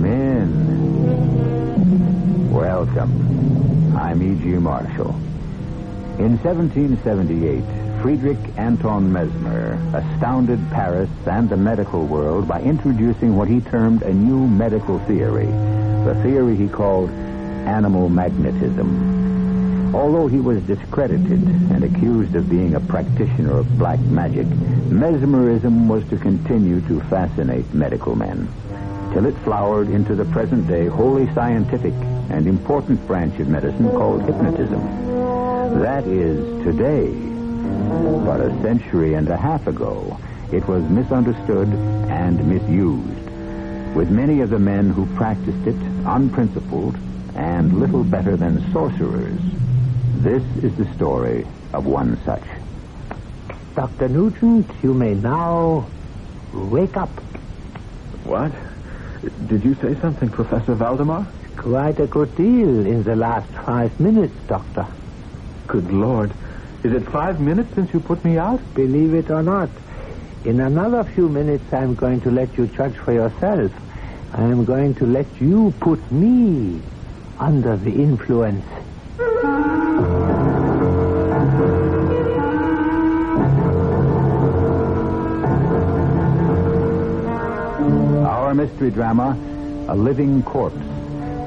in. Welcome. I'm E.G. Marshall. In 1778, Friedrich Anton Mesmer astounded Paris and the medical world by introducing what he termed a new medical theory, the theory he called animal magnetism. Although he was discredited and accused of being a practitioner of black magic, mesmerism was to continue to fascinate medical men, till it flowered into the present-day wholly scientific and important branch of medicine called hypnotism. That is today. But a century and a half ago, it was misunderstood and misused, with many of the men who practiced it unprincipled and little better than sorcerers. This is the story of one such. Dr. Nugent, you may now wake up. What? Did you say something, Professor Valdemar? Quite a good deal in the last 5 minutes, Doctor. Good Lord. Is it 5 minutes since you put me out? Believe it or not, in another few minutes I'm going to let you judge for yourself. I'm going to let you put me under the influence. Our mystery drama, A Living Corpse,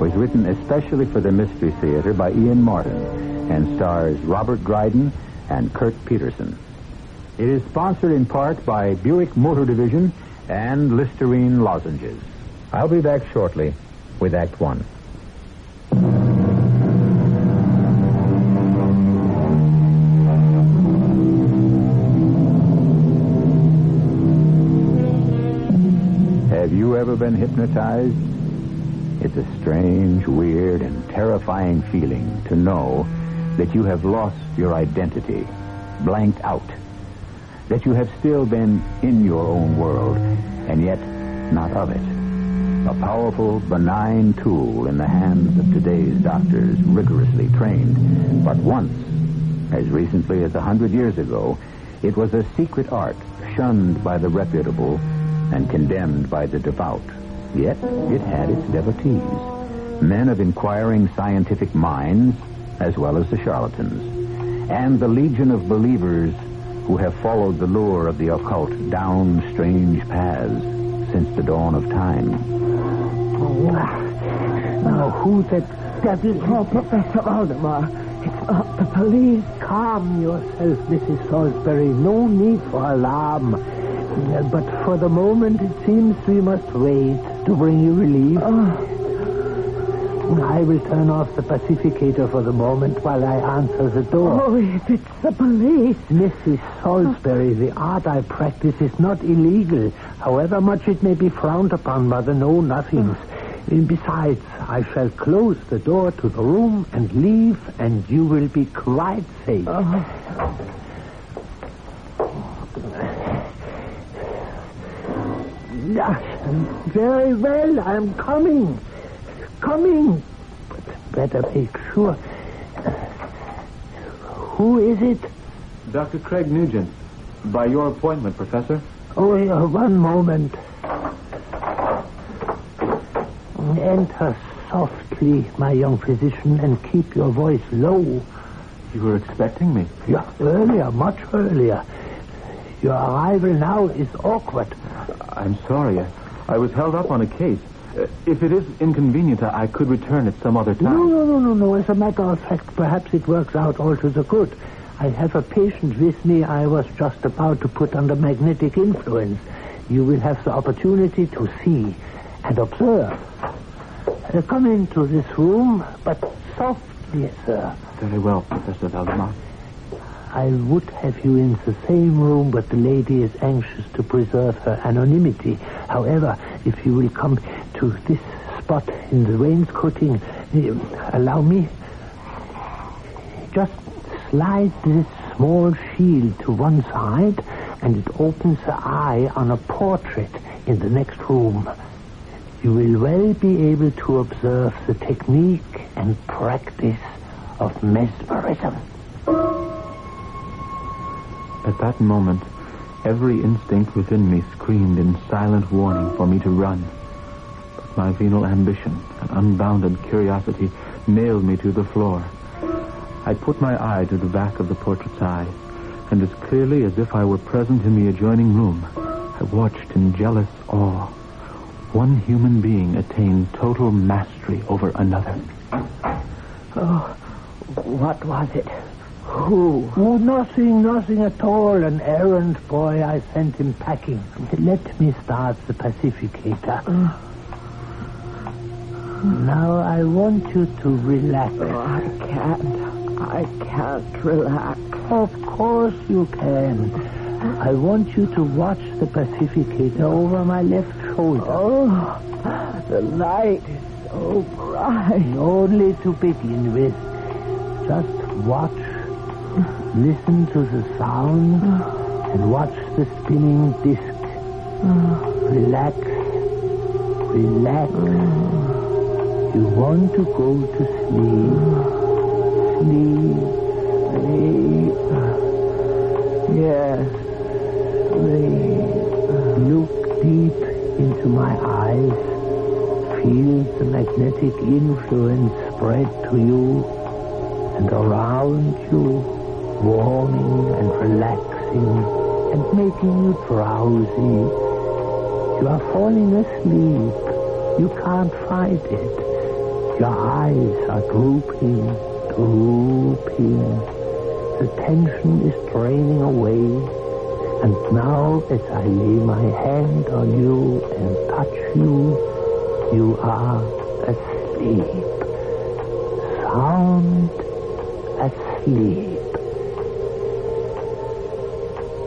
was written especially for the Mystery Theater by Ian Martin and stars Robert Dryden and Kurt Peterson. It is sponsored in part by Buick Motor Division and Listerine Lozenges. I'll be back shortly with Act One. Have you ever been hypnotized? It's a strange, weird, and terrifying feeling to know that you have lost your identity, blanked out, that you have still been in your own world, and yet not of it. A powerful, benign tool in the hands of today's doctors, rigorously trained. But once, as recently as 100 years ago, it was a secret art shunned by the reputable and condemned by the devout. Yet it had its devotees, men of inquiring scientific minds, as well as the charlatans, and the legion of believers who have followed the lure of the occult down strange paths since the dawn of time. Now, who the devil... Oh, Professor Valdemar, it's not the police. Calm yourself, Mrs. Salisbury. No need for alarm. But for the moment, it seems we must wait to bring you relief. I will turn off the pacificator for the moment while I answer the door. Oh, if it's the police. Mrs. Salisbury, the art I practice is not illegal, however much it may be frowned upon by the know-nothings. Besides, I shall close the door to the room and leave, and you will be quite safe. Very well, I'm coming. But better make sure. Who is it? Dr. Craig Nugent. By your appointment, Professor. Oh, yeah, one moment. Enter softly, my young physician, and keep your voice low. You were expecting me? Yeah, earlier, much earlier. Your arrival now is awkward. I'm sorry. I was held up on a case. If it is inconvenient, I could return at some other time. No. As a matter of fact, perhaps it works out all to the good. I have a patient with me I was just about to put under magnetic influence. You will have the opportunity to see and observe. Come into this room, but softly, sir. Very well, Professor Valdemar. I would have you in the same room, but the lady is anxious to preserve her anonymity. However, if you will come to this spot in the wainscoting, allow me. Just slide this small shield to one side, and it opens the eye on a portrait in the next room. You will well be able to observe the technique and practice of mesmerism. At that moment, every instinct within me screamed in silent warning for me to run. But My venal ambition and unbounded curiosity nailed me to the floor. I put my eye to the back of the portrait's eye, and as clearly as if I were present in the adjoining room, I watched in jealous awe one human being attain total mastery over another. Oh, what was it? Who? Oh, nothing at all. An errand boy. I sent him packing. Let me start the pacificator. Now I want you to relax. Oh, I can't relax. Of course you can. I want you to watch the pacificator over my left shoulder. Oh, the light is so bright. Only to begin with. Just watch. Listen to the sound and watch the spinning disc. Relax. Relax. You want to go to sleep. Sleep. Yes. Sleep. Look deep into my eyes. Feel the magnetic influence spread to you and around you, warming and relaxing and making you drowsy. You are falling asleep. You can't fight it. Your eyes are drooping. The tension is draining away. And now, as I lay my hand on you and touch you, you are asleep. Sound asleep.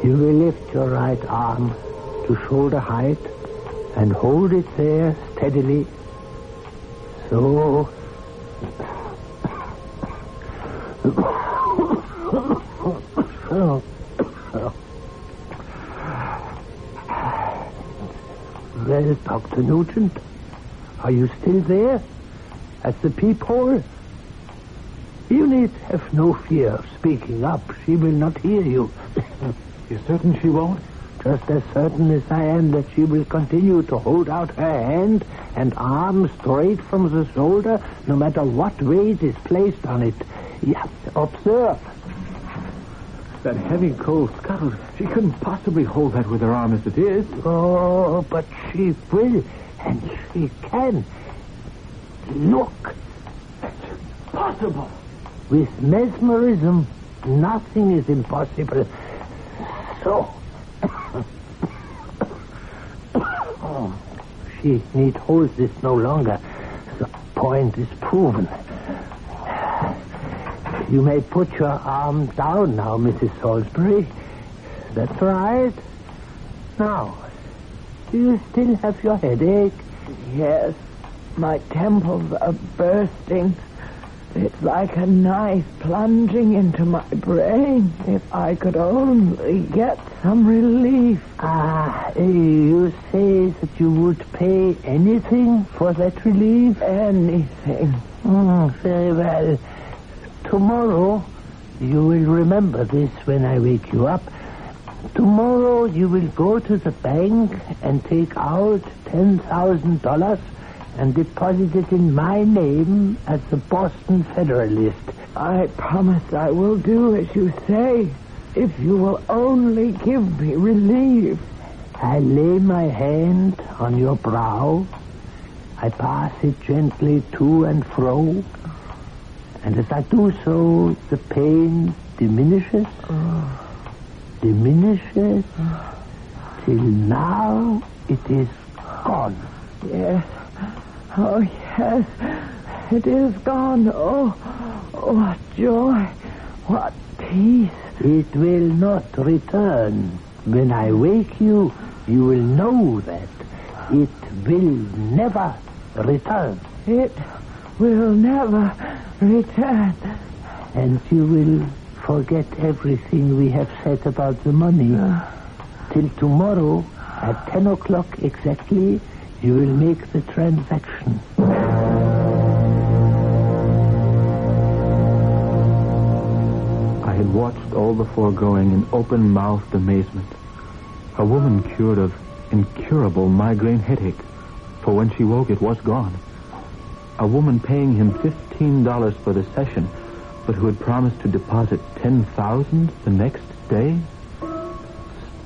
You will lift your right arm to shoulder height and hold it there steadily. So. Well, Dr. Nugent, are you still there? At the peephole? You need have no fear of speaking up. She will not hear you. You're certain she won't? Just as certain as I am that she will continue to hold out her hand and arm straight from the shoulder, no matter what weight is placed on it. Yeah, observe. That heavy cold scuttle, she couldn't possibly hold that with her arm as it is. Oh, but she will, and she can. Look. It's possible. With mesmerism, nothing is impossible. So. She need hold this no longer. The point is proven. You may put your arm down now, Mrs. Salisbury. That's right. Now, do you still have your headache? Yes, my temples are bursting. It's like a knife plunging into my brain. If I could only get some relief. You say that you would pay anything for that relief? Anything. Very well. Tomorrow, you will remember this when I wake you up. Tomorrow, you will go to the bank and take out $10,000 and deposit it in my name as the Boston Federalist. I promise I will do as you say, if you will only give me relief. I lay my hand on your brow. I pass it gently to and fro. And as I do so, the pain diminishes. Diminishes. Till now, it is gone. Yes. Oh, yes. It is gone. Oh, what joy. What peace. It will not return. When I wake you, you will know that. It will never return. It will never return. And you will forget everything we have said about the money. Till tomorrow, at 10 o'clock exactly, you will make the transaction. I had watched all the foregoing in open-mouthed amazement. A woman cured of incurable migraine headache, For when she woke, it was gone. A woman paying him $15 for the session, but who had promised to deposit $10,000 the next day?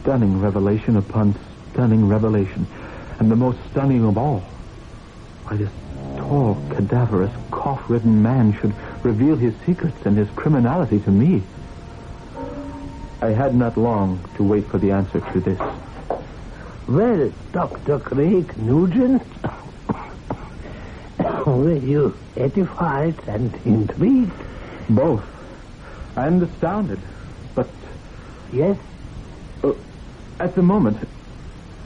Stunning revelation upon stunning revelation. And the most stunning of all, why this tall, cadaverous, cough-ridden man should reveal his secrets and his criminality to me. I had not long to wait for the answer to this. Well, Dr. Craig Nugent, were you edified and intrigued? Both. And astounded. But... Yes? At the moment,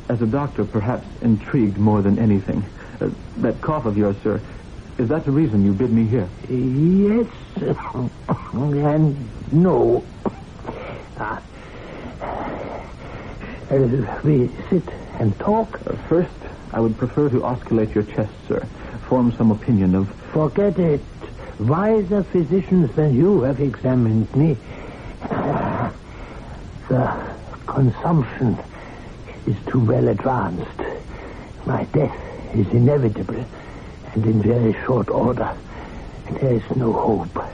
as a doctor, perhaps intrigued more than anything. That cough of yours, sir, is that the reason you bid me here? Yes, and no. We sit and talk? First, I would prefer to auscultate your chest, sir. Form some opinion of... Forget it. Wiser physicians than you have examined me. The consumption is too well advanced. My death is inevitable and in very short order. There is no hope.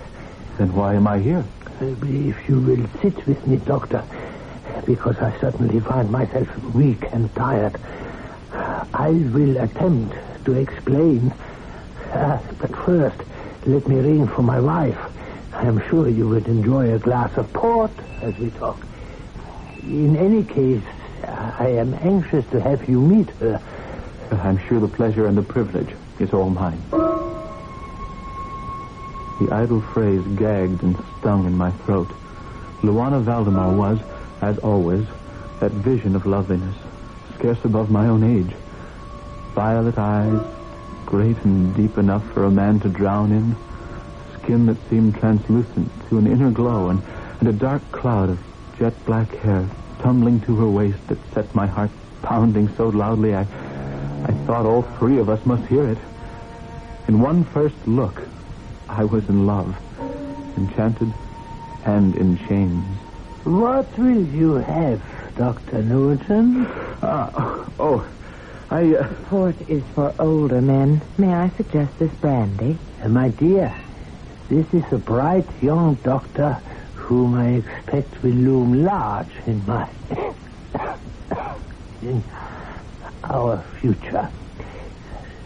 Then why am I here? If you will sit with me, Doctor, because I certainly find myself weak and tired, I will attempt to explain. But first, let me ring for my wife. I am sure you would enjoy a glass of port as we talk. In any case, I am anxious to have you meet her. I'm sure the pleasure and the privilege is all mine. The idle phrase gagged and stung in my throat. Luana Valdemar was, as always, that vision of loveliness, scarce above my own age. Violet eyes, great and deep enough for a man to drown in, skin that seemed translucent to an inner glow, and a dark cloud of jet black hair tumbling to her waist that set my heart pounding so loudly I thought all three of us must hear it. In one first look, I was in love, enchanted and in chains. What will you have, Dr. Nugent? Port is for older men. May I suggest this brandy? My dear, this is a bright young doctor whom I expect will loom large in our future.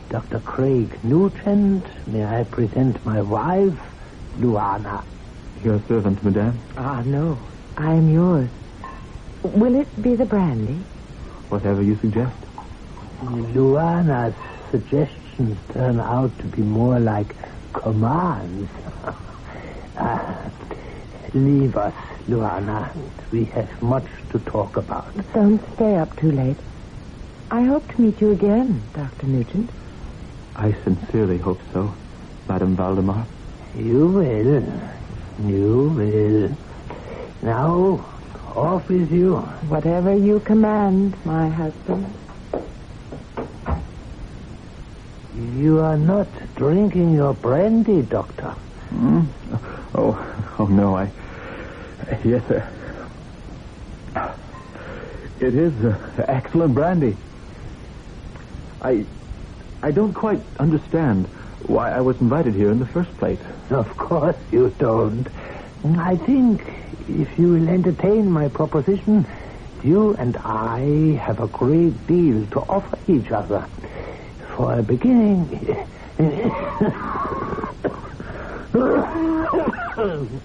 Dr. Craig Nugent, may I present my wife, Luana. Your servant, madame? No. I am yours. Will it be the brandy? Whatever you suggest. Luana's suggestions turn out to be more like commands. Leave us, Luana. We have much to talk about. Don't stay up too late. I hope to meet you again, Dr. Nugent. I sincerely hope so, Madame Valdemar. You will. You will. Now, off with you. Whatever you command, my husband. You are not drinking your brandy, Doctor. Oh, no, yes, sir. It is excellent brandy. I don't quite understand why I was invited here in the first place. Of course you don't. I think if you will entertain my proposition, you and I have a great deal to offer each other. For a beginning...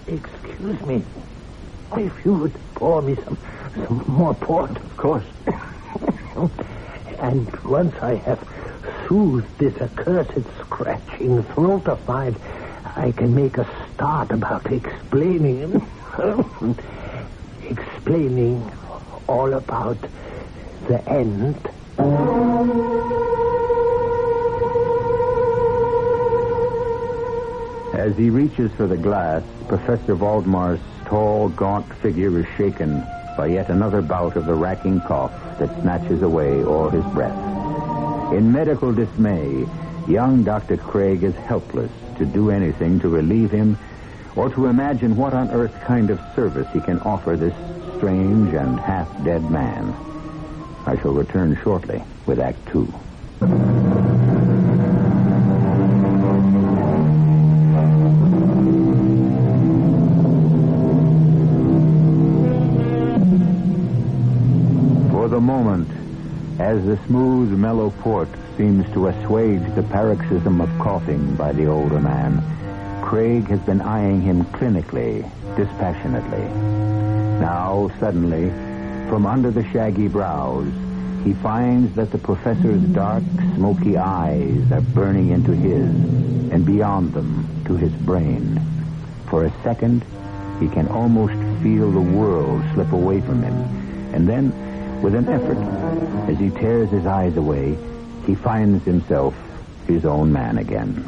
Excuse me. If you would pour me some more port. Of course. And once I have soothed this accursed scratching throat of mine, I can make a start about explaining all about the end. As he reaches for the glass, Professor Valdemar's tall, gaunt figure is shaken by yet another bout of the racking cough that snatches away all his breath. In medical dismay, young Dr. Craig is helpless to do anything to relieve him or to imagine what on earth kind of service he can offer this strange and half-dead man. I shall return shortly with Act 2. As the smooth, mellow port seems to assuage the paroxysm of coughing by the older man, Craig has been eyeing him clinically, dispassionately. Now, suddenly, from under the shaggy brows, he finds that the professor's dark, smoky eyes are burning into his, and beyond them, to his brain. For a second, he can almost feel the world slip away from him. And then, with an effort, as he tears his eyes away, he finds himself his own man again.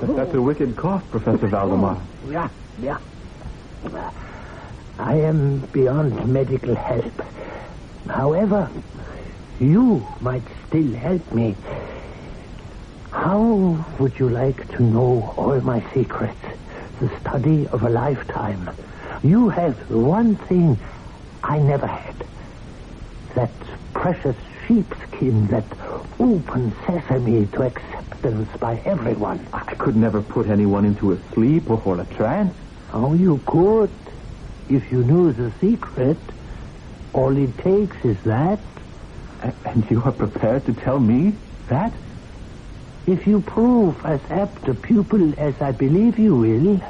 That's a wicked cough, Professor Valdemar. Yeah. I am beyond medical help. However, you might still help me. How would you like to know all my secrets? The study of a lifetime. You have one thing I never had. That precious sheepskin, that open sesame to acceptance by everyone. I could never put anyone into a sleep or a trance. Oh, you could. If you knew the secret, all it takes is that. And you are prepared to tell me that? If you prove as apt a pupil as I believe you will,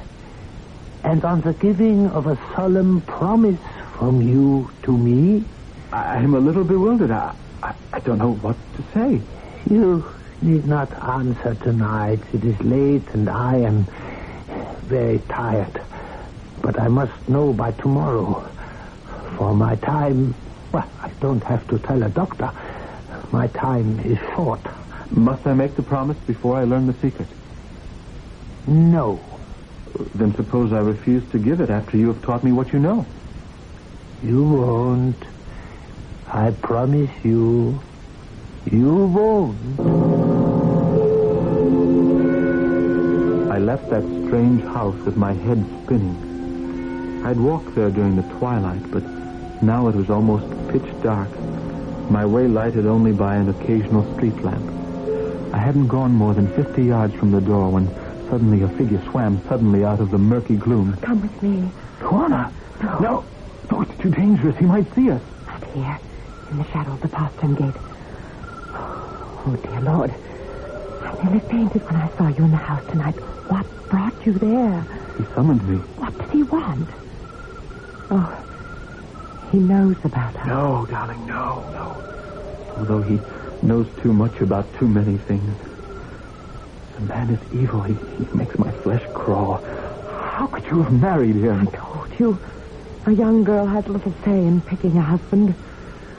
and on the giving of a solemn promise from you to me... I'm a little bewildered. I don't know what to say. You need not answer tonight. It is late and I am very tired. But I must know by tomorrow. For my time... Well, I don't have to tell a doctor. My time is short. Must I make the promise before I learn the secret? No. Then suppose I refuse to give it after you have taught me what you know. You won't. I promise you. You won't. I left that strange house with my head spinning. I'd walked there during the twilight, but now it was almost pitch dark. My way lighted only by an occasional street lamp. I hadn't gone more than 50 yards from the door when suddenly a figure swam suddenly out of the murky gloom. Come with me. Juana! No, it's too dangerous. He might see us. Right here, in the shadow of the postern gate. Oh, dear Lord. I nearly fainted when I saw you in the house tonight. What brought you there? He summoned me. What did he want? Oh, he knows about us. No, darling, no. Although he knows too much about too many things. The man is evil. He makes my flesh crawl. How could you have married him? I told you. A young girl has little say in picking a husband.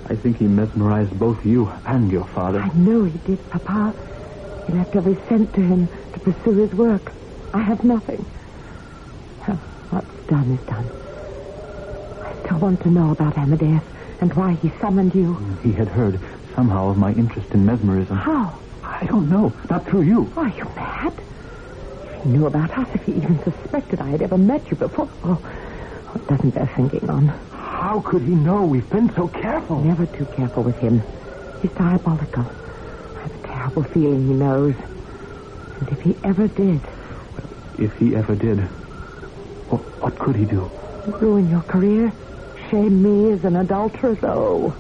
I think he mesmerized both you and your father. I know he did, Papa. He left every cent to him to pursue his work. I have nothing. What's done is done. I still want to know about Amadeus and why he summoned you. He had heard somehow of my interest in mesmerism. How? I don't know. Not through you. Are you mad? If he knew about us, if he even suspected I had ever met you before... Oh, it doesn't bear thinking on. How could he know? We've been so careful. Never too careful with him. He's diabolical. I have a terrible feeling he knows. And if he ever did... If he ever did, what could he do? Ruin your career? Shame me as an adulteress? Oh,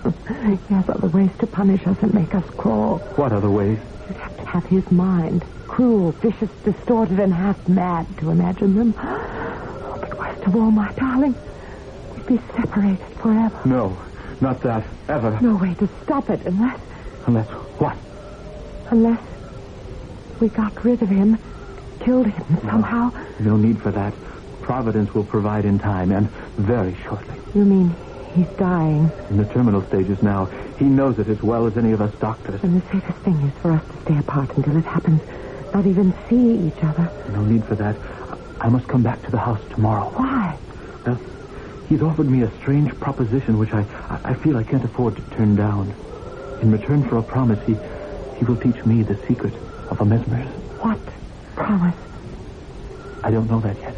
he has other ways to punish us and make us crawl. What other ways? You'd have to have his mind. Cruel, vicious, distorted, and half mad to imagine them. Oh, but worst of all, my darling, we'd be separated forever. No, not that. Ever. No way to stop it unless... Unless what? Unless we got rid of him, killed him somehow. No need for that. Providence will provide in time, and very shortly. You mean he's dying? In the terminal stages now. He knows it as well as any of us doctors. And the safest thing is for us to stay apart until it happens. Not even see each other. No need for that. I must come back to the house tomorrow. Why? Well, he's offered me a strange proposition which I feel I can't afford to turn down. In return for a promise, he will teach me the secret of a mesmerist. What promise? I don't know that yet.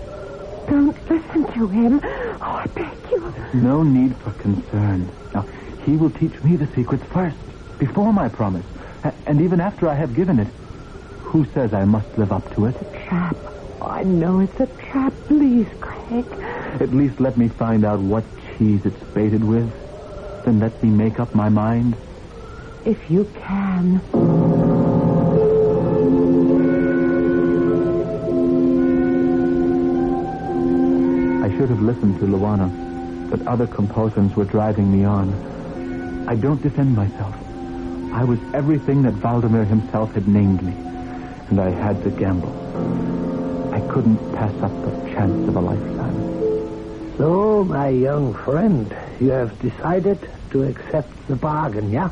Don't listen to him. Oh, I beg you. No need for concern. Now, he will teach me the secrets first, before my promise. And even after I have given it. Who says I must live up to it? It's a trap. Oh, I know it's a trap. Please, Craig. At least let me find out what tease it's baited with, then let me make up my mind. If you can. I should have listened to Luana, but other compulsions were driving me on. I don't defend myself. I was everything that Valdemar himself had named me, and I had to gamble. I couldn't pass up the chance of a lifetime. So, my young friend, you have decided to accept the bargain, yeah?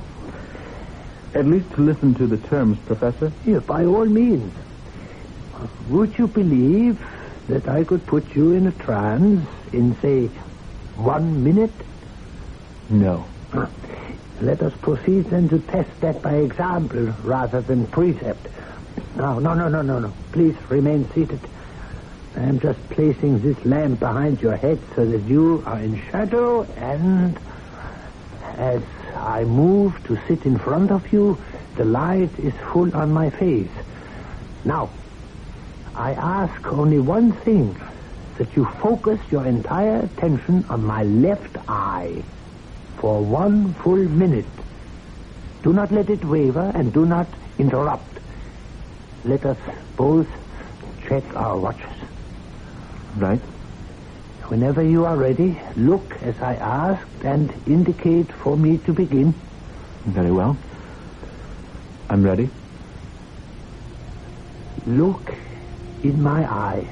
At least to listen to the terms, Professor. Yeah, by all means. Would you believe that I could put you in a trance in, say, 1 minute? No. Let us proceed then to test that by example rather than precept. No. Please remain seated. I am just placing this lamp behind your head so that you are in shadow, and as I move to sit in front of you, the light is full on my face. Now, I ask only one thing, that you focus your entire attention on my left eye for 1 full minute. Do not let it waver and do not interrupt. Let us both check our watches. Right. Whenever you are ready, look as I asked and indicate for me to begin. Very well. I'm ready. Look in my eye.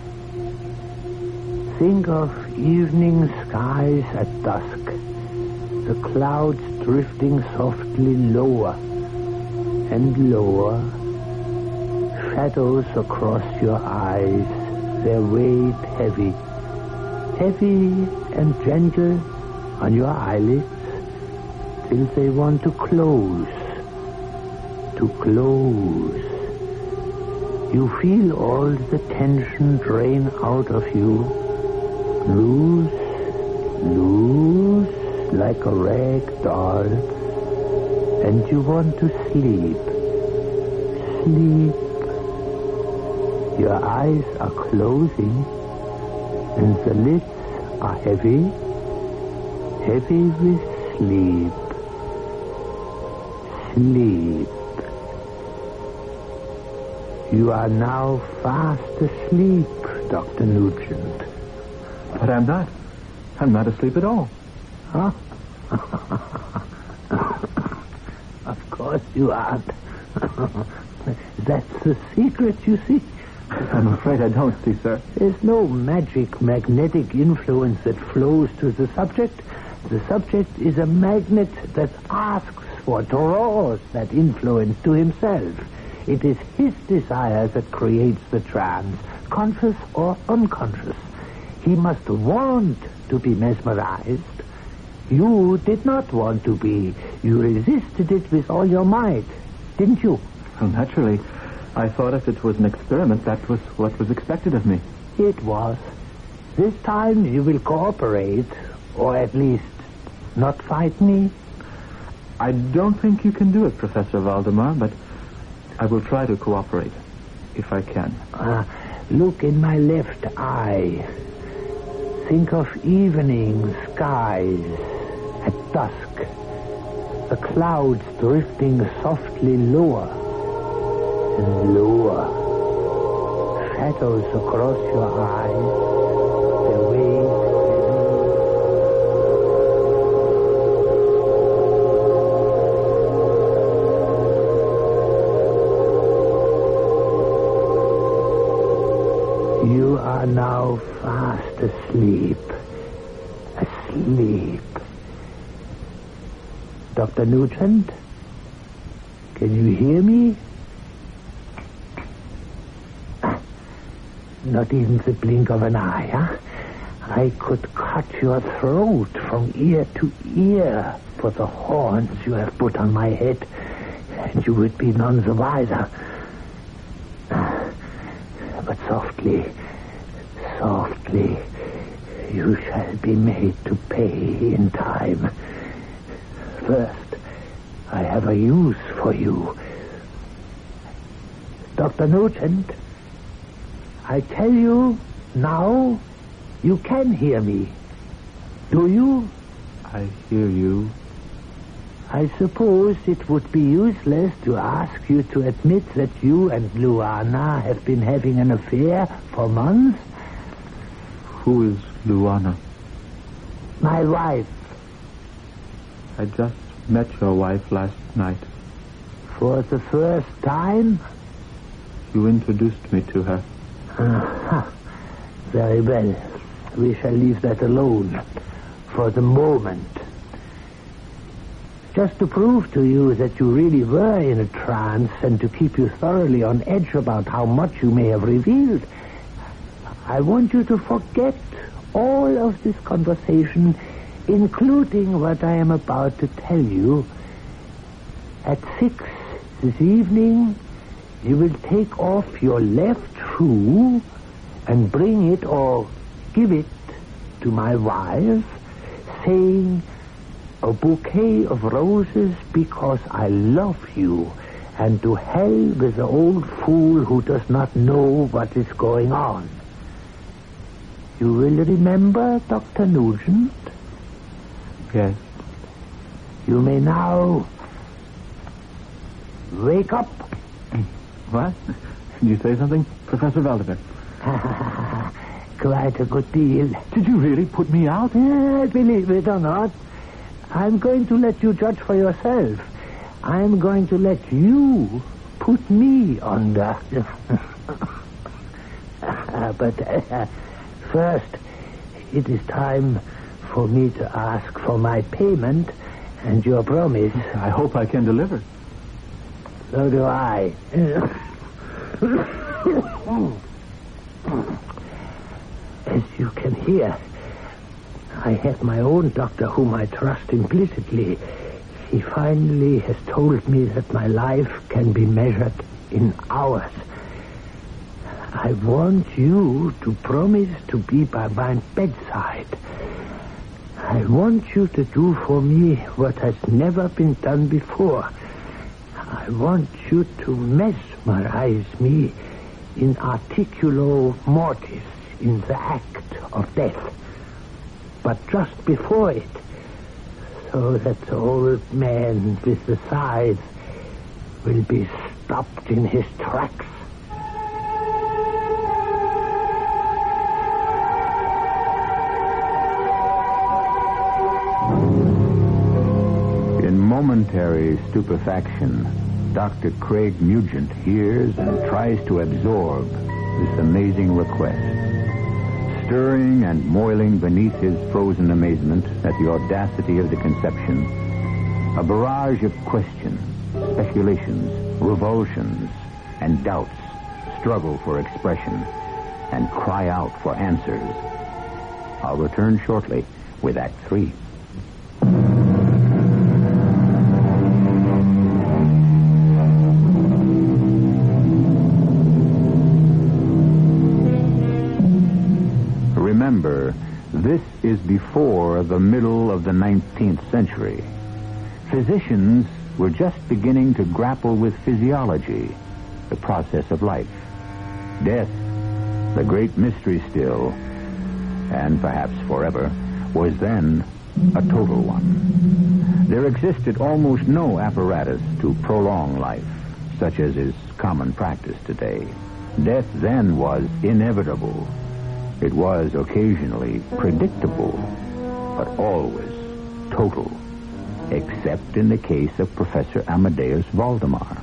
Think of evening skies at dusk. The clouds drifting softly lower and lower. Shadows across your eyes, their weight heavy. Heavy and gentle on your eyelids till they want to close. To close. You feel all the tension drain out of you. Loose, like a rag doll. And you want to sleep. Sleep. Your eyes are closing, and the lids are heavy. Heavy with sleep. Sleep. You are now fast asleep, Dr. Nugent. But I'm not. I'm not asleep at all. Huh? Of course you aren't. That's the secret, you see. I'm afraid I don't see, sir. There's no magic magnetic influence that flows to the subject. The subject is a magnet that asks for, draws that influence to himself. It is his desire that creates the trance, conscious or unconscious. He must want to be mesmerized. You did not want to be. You resisted it with all your might, didn't you? Well, naturally. I thought if it was an experiment, that was what was expected of me. It was. This time you will cooperate, or at least not fight me. I don't think you can do it, Professor Valdemar, but I will try to cooperate, if I can. Look in my left eye. Think of evening skies at dusk. The clouds drifting softly lower and lower. Shadows across your eyes. Their weight heavy. You are now fast asleep. Asleep. Dr. Nugent, can you hear me? Not even the blink of an eye, huh? I could cut your throat from ear to ear for the horns you have put on my head, and you would be none the wiser. But softly, softly, you shall be made to pay in time. First, I have a use for you. Dr. Nugent, I tell you now, you can hear me. Do you? I hear you. I suppose it would be useless to ask you to admit that you and Luana have been having an affair for months. Who is Luana? My wife. I just met your wife last night. For the first time? You introduced me to her. Very well. We shall leave that alone for the moment. Just to prove to you that you really were in a trance and to keep you thoroughly on edge about how much you may have revealed, I want you to forget all of this conversation, including what I am about to tell you. At 6 this evening, you will take off your left shoe and bring it or give it to my wife, saying, "A bouquet of roses because I love you, and to hell with the old fool who does not know what is going on." You will remember Dr. Nugent? Yes. You may now wake up. What? Did you say something, Professor Valdemar? Quite a good deal. Did you really put me out? Believe it or not, I'm going to let you judge for yourself. I'm going to let you put me under. But first, it is time for me to ask for my payment and your promise. I hope I can deliver. So do I. As you can hear, I have my own doctor whom I trust implicitly. He finally has told me that my life can be measured in hours. I want you to promise to be by my bedside. I want you to do for me what has never been done before. I want you to mesmerize me in articulo mortis, in the act of death. But just before it, so that the old man with the scythe will be stopped in his tracks. In momentary stupefaction, Dr. Craig Nugent hears and tries to absorb this amazing request. Stirring and moiling beneath his frozen amazement at the audacity of the conception, a barrage of questions, speculations, revulsions, and doubts struggle for expression and cry out for answers. I'll return shortly with Act 3. Remember, this is before the middle of the 19th century. Physicians were just beginning to grapple with physiology, the process of life. Death, the great mystery still, and perhaps forever, was then a total one. There existed almost no apparatus to prolong life, such as is common practice today. Death then was inevitable. It was occasionally predictable, but always total, except in the case of Professor Amadeus Valdemar.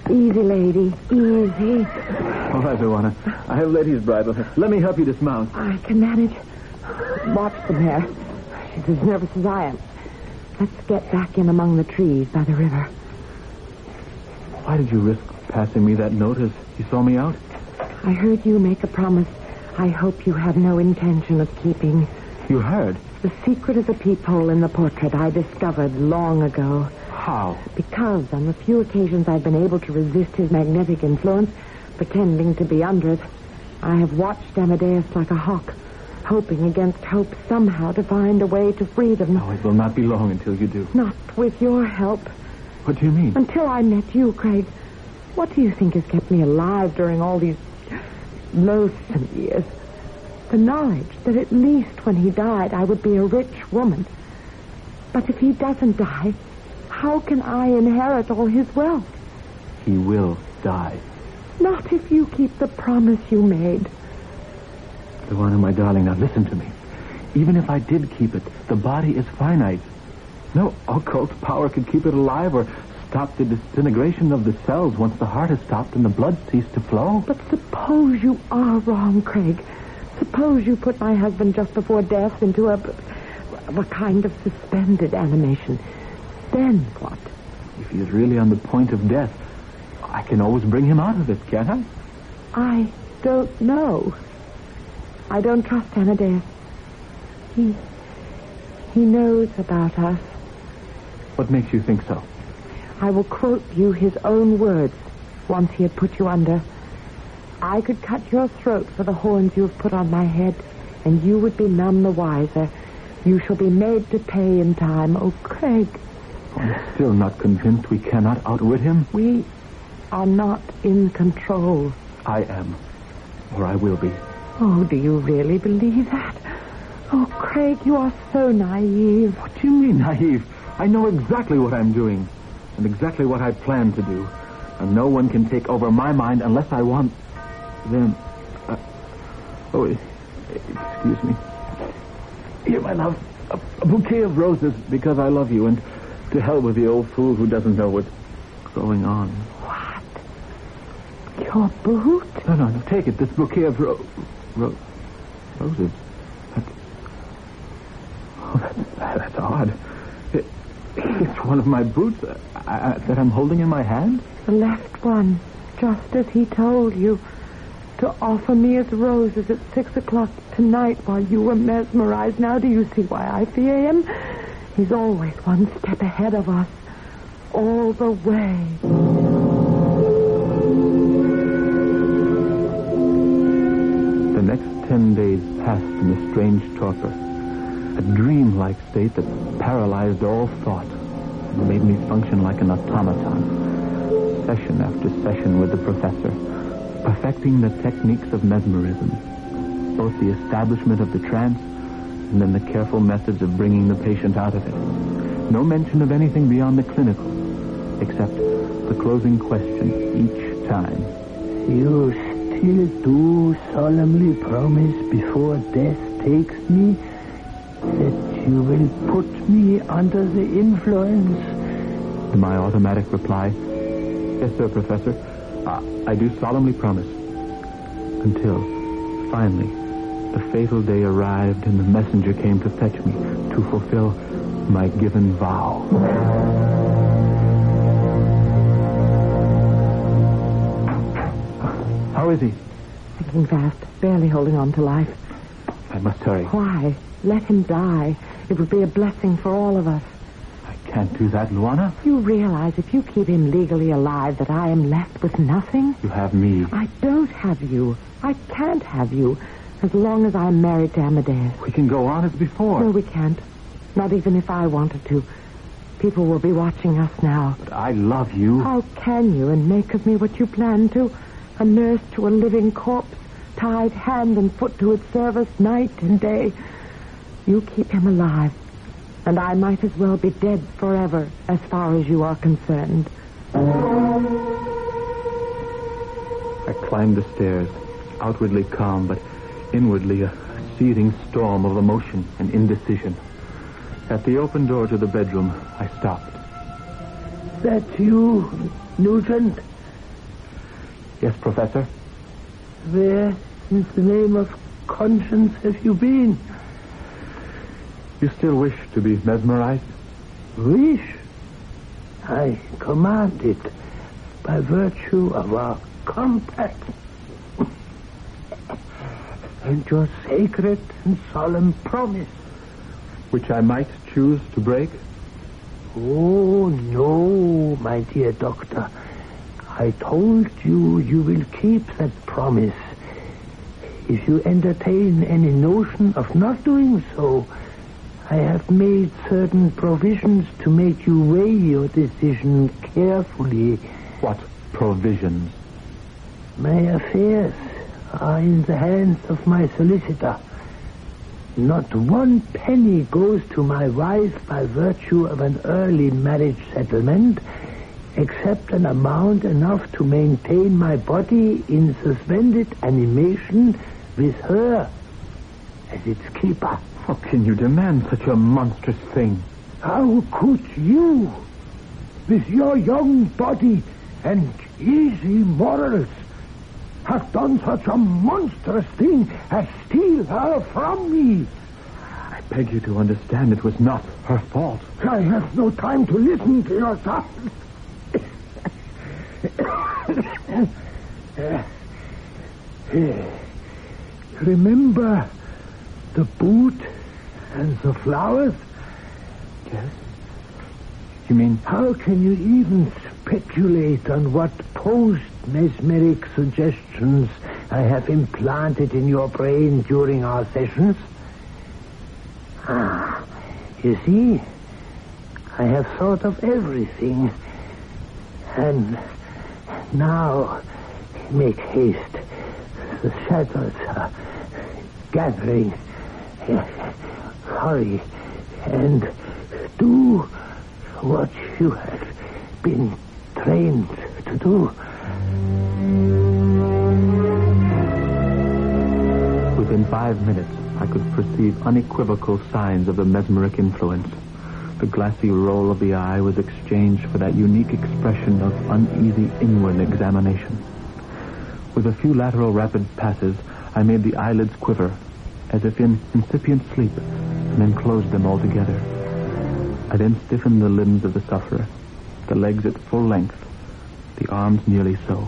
Easy, lady, easy. All right, Luana. I have Lady's bridle. Let me help you dismount. I can manage. Watch the mare. She's as nervous as I am. Let's get back in among the trees by the river. Why did you risk passing me that note as you saw me out? I heard you make a promise I hope you have no intention of keeping. You heard? The secret of the peephole in the portrait I discovered long ago. How? Because on the few occasions I've been able to resist his magnetic influence, pretending to be under it, I have watched Amadeus like a hawk, hoping against hope somehow to find a way to freedom. Oh, it will not be long until you do. Not with your help. What do you mean? Until I met you, Craig. What do you think has kept me alive during all these loathsome years? The knowledge that at least when he died I would be a rich woman. But if he doesn't die, how can I inherit all his wealth? He will die. Not if you keep the promise you made. Luana, my darling, now listen to me. Even if I did keep it, the body is finite. No occult power could keep it alive or stop the disintegration of the cells once the heart has stopped and the blood ceased to flow. But suppose you are wrong, Craig. Suppose you put my husband just before death into a kind of suspended animation. Then what? If he is really on the point of death, I can always bring him out of it, can't I? I don't know. I don't trust Amadeus. He knows about us. What makes you think so? I will quote you his own words once he had put you under. I could cut your throat for the horns you have put on my head, and you would be none the wiser. You shall be made to pay in time. Oh, Craig. I'm still not convinced we cannot outwit him. We are not in control. I am, or I will be. Oh, do you really believe that? Oh, Craig, you are so naive. What do you mean, naive? I know exactly what I'm doing, and exactly what I plan to do. And no one can take over my mind unless I want them. Excuse me. Here, my love, a bouquet of roses because I love you, and to hell with the old fool who doesn't know what's going on. What? Your boot? No, take it. This bouquet of roses. That's odd. It's one of my boots that I'm holding in my hand. The left one, just as he told you, to offer me as roses at 6 o'clock tonight while you were mesmerized. Now do you see why I fear him? He's always one step ahead of us, all the way. The next 10 days passed in a strange torpor, a dream-like state that paralyzed all thought and made me function like an automaton. Session after session with the professor, perfecting the techniques of mesmerism, both the establishment of the trance and then the careful methods of bringing the patient out of it. No mention of anything beyond the clinical, except the closing question each time. You still do solemnly promise before death takes me that you will put me under the influence? My automatic reply, yes, sir, Professor. I do solemnly promise. Until, finally, the fatal day arrived and the messenger came to fetch me to fulfill my given vow. How is he? Sinking fast, barely holding on to life. I must hurry. Why? Let him die. It would be a blessing for all of us. I can't do that, Luana. You realize if you keep him legally alive that I am left with nothing? You have me. I don't have you. I can't have you as long as I'm married to Amadeus. We can go on as before. No, we can't. Not even if I wanted to. People will be watching us now. But I love you. How can you and make of me what you plan to? A nurse to a living corpse, tied hand and foot to its service night and day. You keep him alive, and I might as well be dead forever as far as you are concerned. I climbed the stairs, outwardly calm, but inwardly a seething storm of emotion and indecision. At the open door to the bedroom, I stopped. That you, Nugent? Yes, Professor? Where, in the name of conscience, have you been? You still wish to be mesmerized? Wish? I command it by virtue of our compact and your sacred and solemn promise. Which I might choose to break? Oh, no, my dear doctor. I told you you will keep that promise. If you entertain any notion of not doing so, I have made certain provisions to make you weigh your decision carefully. What provisions? My affairs are in the hands of my solicitor. Not one penny goes to my wife by virtue of an early marriage settlement, except an amount enough to maintain my body in suspended animation with her as its keeper. How can you demand such a monstrous thing? How could you, with your young body and easy morals, have done such a monstrous thing as steal her from me? I beg you to understand it was not her fault. I have no time to listen to your thoughts. Remember the boot and the flowers? Yes? You mean... How can you even speculate on what post-mesmeric suggestions I have implanted in your brain during our sessions? You see, I have thought of everything. And now, make haste. The shadows are gathering. Hurry and do what you have been trained to do. Within 5 minutes, I could perceive unequivocal signs of the mesmeric influence. The glassy roll of the eye was exchanged for that unique expression of uneasy inward examination. With a few lateral rapid passes, I made the eyelids quiver, as if in incipient sleep, and then closed them altogether. I then stiffened the limbs of the sufferer, the legs at full length, the arms nearly so,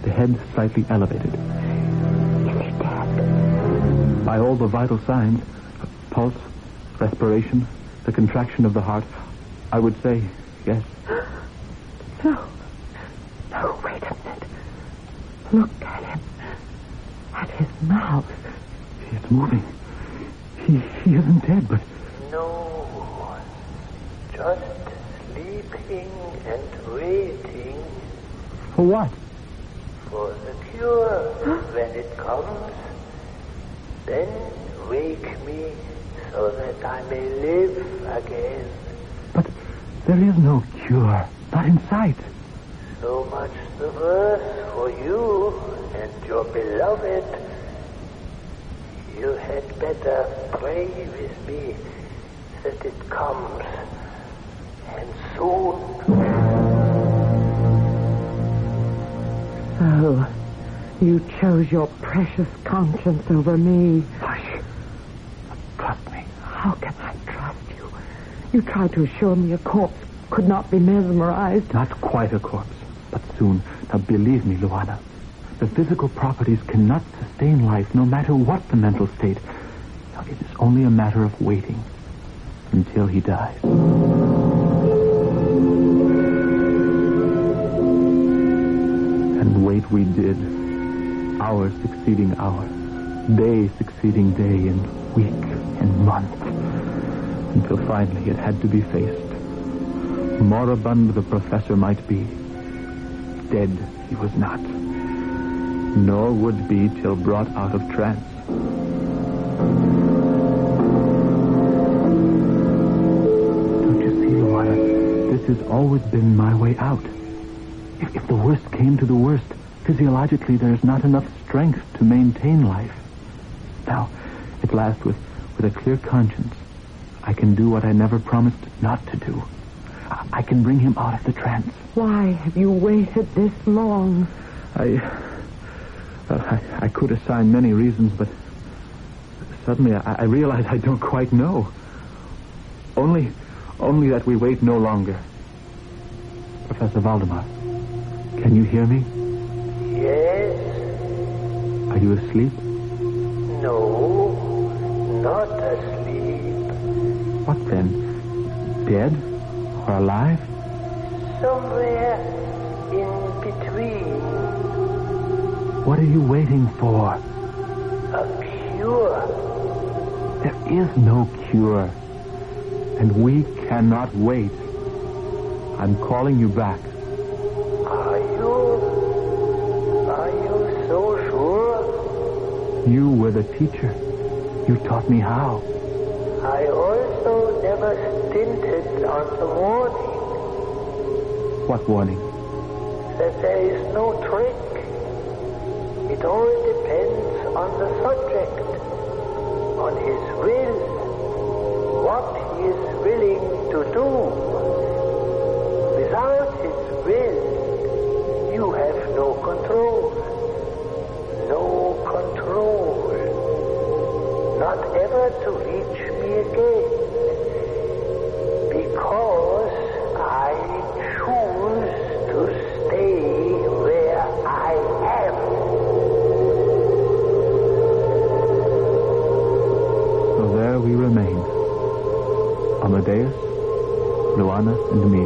the head slightly elevated. Is he dead? By all the vital signs, pulse, respiration, the contraction of the heart, I would say yes. No, wait a minute. Look at him. At his mouth. It's moving. He isn't dead, but... No. Just sleeping and waiting. For what? For the cure. When it comes, then wake me so that I may live again. But there is no cure. Not in sight. So much the worse for you and your beloved. You had better pray with me that it comes, and soon. So, you chose your precious conscience over me. Hush. Trust me. How can I trust you? You tried to assure me a corpse could not be mesmerized. Not quite a corpse, but soon. Now, believe me, Luana, the physical properties cannot sustain life, no matter what the mental state. Now, it is only a matter of waiting until he dies. And wait we did, hour succeeding hour, day succeeding day, and week and month, until finally it had to be faced. Moribund the professor might be, dead he was not, nor would be till brought out of trance. Don't you see, Luana, this has always been my way out. If the worst came to the worst, physiologically there's not enough strength to maintain life. Now, at last, with a clear conscience, I can do what I never promised not to do. I can bring him out of the trance. Why have you waited this long? I could assign many reasons, but suddenly I realize I don't quite know. Only that we wait no longer. Professor Valdemar, can you hear me? Yes? Are you asleep? No, not asleep. What then? Dead? Or alive? Somewhere in between. What are you waiting for? A cure. There is no cure. And we cannot wait. I'm calling you back. Are you so sure? You were the teacher. You taught me how. I also never stinted on the warning What warning? that there is no trick. It all depends on the subject, on his will, what he is willing to do. Without his will, you have no control. No control. Not ever to reach me again. Because I choose to stay where I am. So there we remained. Amadeus, Luana, and me.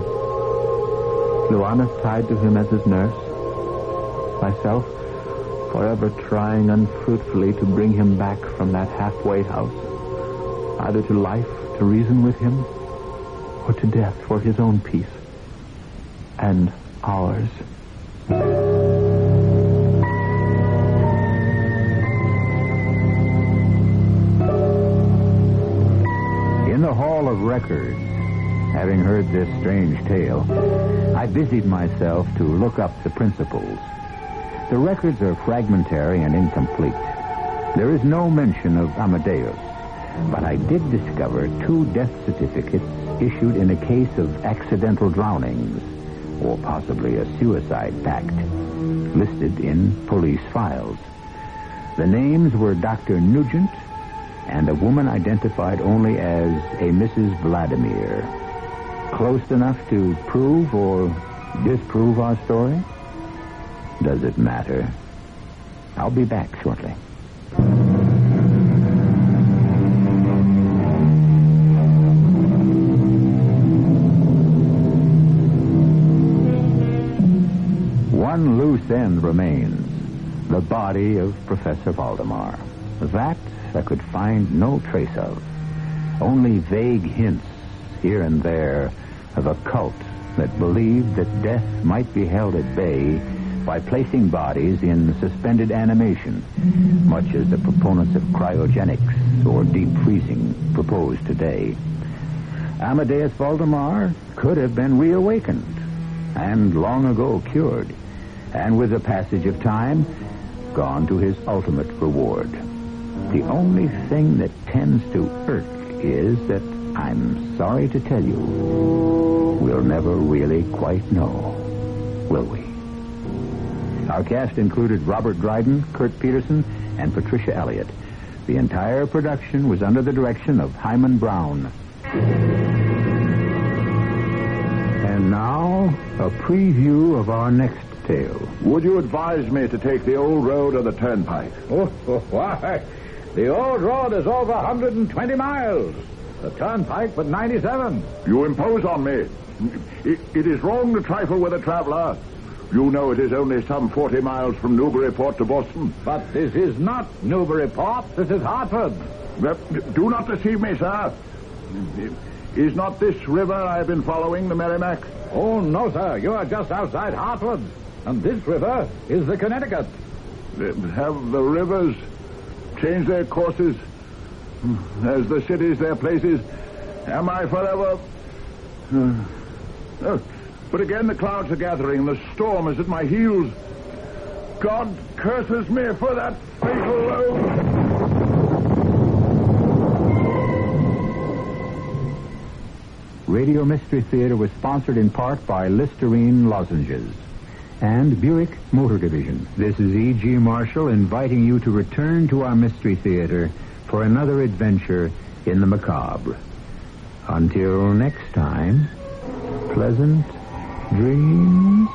Luana tied to him as his nurse. Myself, forever trying unfruitfully to bring him back from that halfway house, either to life to reason with him, or to death for his own peace and ours. In the Hall of Records, having heard this strange tale, I busied myself to look up the principles. The records are fragmentary and incomplete. There is no mention of Amadeus, but I did discover 2 death certificates issued in a case of accidental drownings, or possibly a suicide pact, listed in police files. The names were Dr. Nugent and a woman identified only as a Mrs. Vladimir. Close enough to prove or disprove our story? Does it matter? I'll be back shortly. One loose end remains, the body of Professor Valdemar. That I could find no trace of. Only vague hints here and there of a cult that believed that death might be held at bay by placing bodies in suspended animation, much as the proponents of cryogenics or deep freezing propose today. Amadeus Valdemar could have been reawakened and long ago cured, and with the passage of time, gone to his ultimate reward. The only thing that tends to irk is that I'm sorry to tell you, we'll never really quite know, will we? Our cast included Robert Dryden, Kurt Peterson, and Patricia Elliott. The entire production was under the direction of Hyman Brown. And now, a preview of our next tale. Would you advise me to take the old road or the turnpike? Why, the old road is over 120 miles. The turnpike but 97. You impose on me. It is wrong to trifle with a traveler. You know it is only some 40 miles from Newburyport to Boston. But this is not Newburyport. This is Hartford. Do not deceive me, sir. Is not this river I have been following the Merrimack? Oh, no, sir. You are just outside Hartford. And this river is the Connecticut. Have the rivers changed their courses as the cities their places? Am I forever... But again the clouds are gathering. The storm is at my heels. God curses me for that fatal road. Radio Mystery Theater was sponsored in part by Listerine Lozenges and Buick Motor Division. This is E.G. Marshall inviting you to return to our Mystery Theater for another adventure in the macabre. Until next time, pleasant dreams.